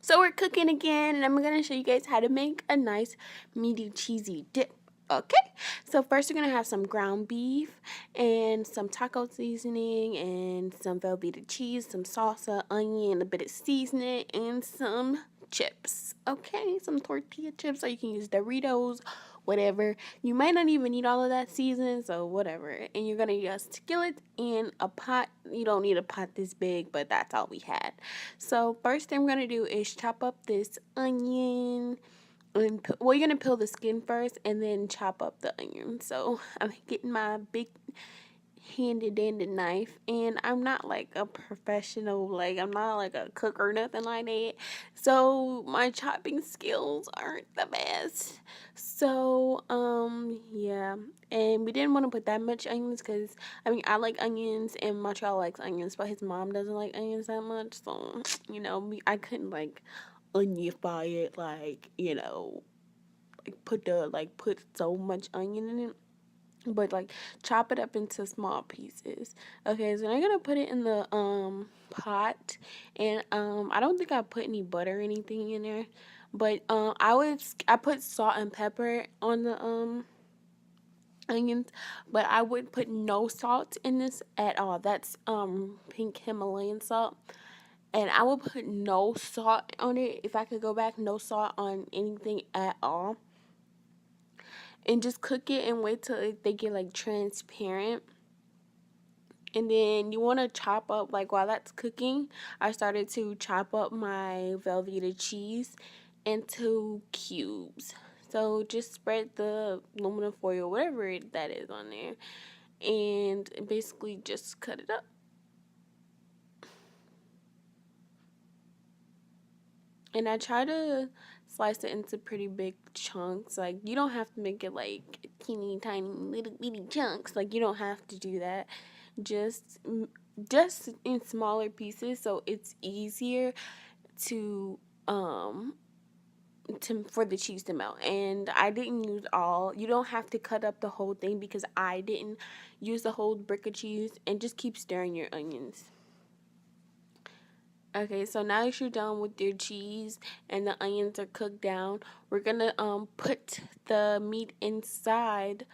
So we're cooking again, and I'm going to show you guys how to make a nice meaty cheesy dip. Okay, so first we're going to have some ground beef and some taco seasoning and some Velveeta cheese, some salsa, onion, a bit of seasoning, and some chips. Okay, some tortilla chips, or you can use Doritos, whatever. You might not even need all of that seasoning, so whatever. And you're going to use skillet and a pot. You don't need a pot this big, but that's all we had. So first thing I'm going to do is chop up this onion. And you're going to peel the skin first and then chop up the onion. So I'm getting my big handy-dandy knife, and I'm not like a professional, like I'm not like a cook or nothing like that, so my chopping skills aren't the best. So yeah, and we didn't want to put that much onions because I like onions and my child likes onions, but his mom doesn't like onions that much, so I couldn't like onionify it, like put so much onion in it, but like chop it up into small pieces. Okay, so I'm gonna put it in the pot, and I don't think I put any butter or anything in there, but I put salt and pepper on the onions, but I would put no salt in this at all. That's pink Himalayan salt. And I would put no salt on it. If I could go back, no salt on anything at all. And just cook it and wait till they get like transparent. And then you want to chop up, like while that's cooking, I started to chop up my Velveeta cheese into cubes. So just spread the aluminum foil, whatever that is on there, and basically just cut it up. And I try to slice it into pretty big chunks. Like, you don't have to make it like teeny tiny little bitty chunks. Like, you don't have to do that. Just in smaller pieces, so it's easier to for the cheese to melt. And I didn't use all. You don't have to cut up the whole thing because I didn't use the whole brick of cheese. And just keep stirring your onions. Okay, so now that you're done with your cheese and the onions are cooked down, we're gonna put the meat inside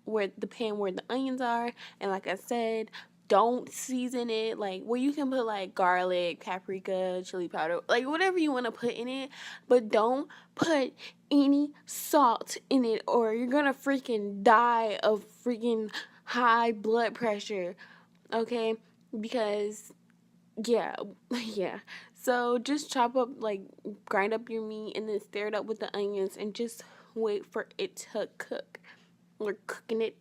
where the pan where the onions are. And like I said, don't season it. Like, well, you can put like garlic, paprika, chili powder, like whatever you want to put in it, but don't put any salt in it, or you're gonna freaking die of freaking high blood pressure. Okay, because yeah, yeah. So just chop up, like, grind up your meat and then stir it up with the onions and just wait for it to cook. We're cooking it.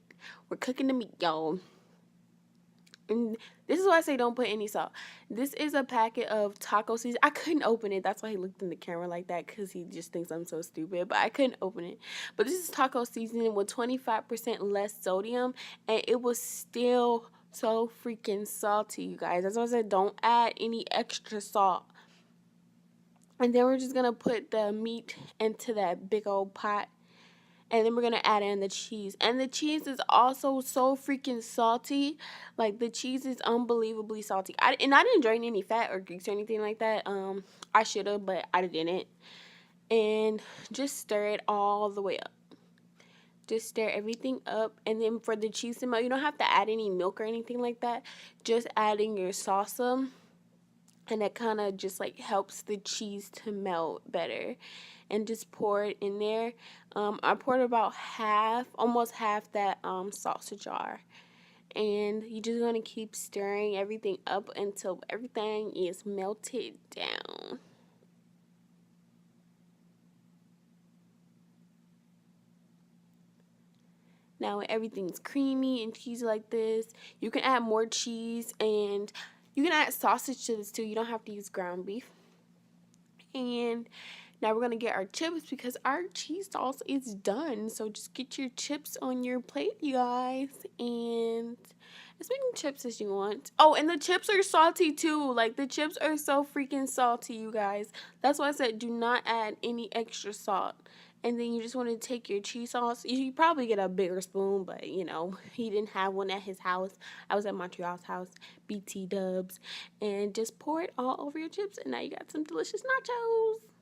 We're cooking the meat, y'all. And this is why I say don't put any salt. This is a packet of taco seasoning. I couldn't open it. That's why he looked in the camera like that, because he just thinks I'm so stupid. But I couldn't open it. But this is taco seasoning with 25% less sodium. And it was still so freaking salty, you guys. That's why I said don't add any extra salt. And then we're just going to put the meat into that big old pot. And then we're going to add in the cheese. And the cheese is also so freaking salty. Like, the cheese is unbelievably salty. I didn't drain any fat or grease or anything like that. I should have, but I didn't. And just stir it all the way up. Just stir everything up. And then for the cheese to melt, you don't have to add any milk or anything like that. Just adding your salsa. And that kind of just like helps the cheese to melt better. And just pour it in there. I poured about almost half that salsa jar. And you're just going to keep stirring everything up until everything is melted down. Now when everything's creamy and cheesy like this, you can add more cheese, and you can add sausage to this too. You don't have to use ground beef. And now we're going to get our chips because our cheese sauce is done. So just get your chips on your plate, you guys. And as many chips as you want. Oh, and the chips are salty too. Like, the chips are so freaking salty, you guys. That's why I said do not add any extra salt. And then you just want to take your cheese sauce. You probably get a bigger spoon, but you know, he didn't have one at his house. I was at Montreal's house, BT Dubs, and just pour it all over your chips, and now you got some delicious nachos.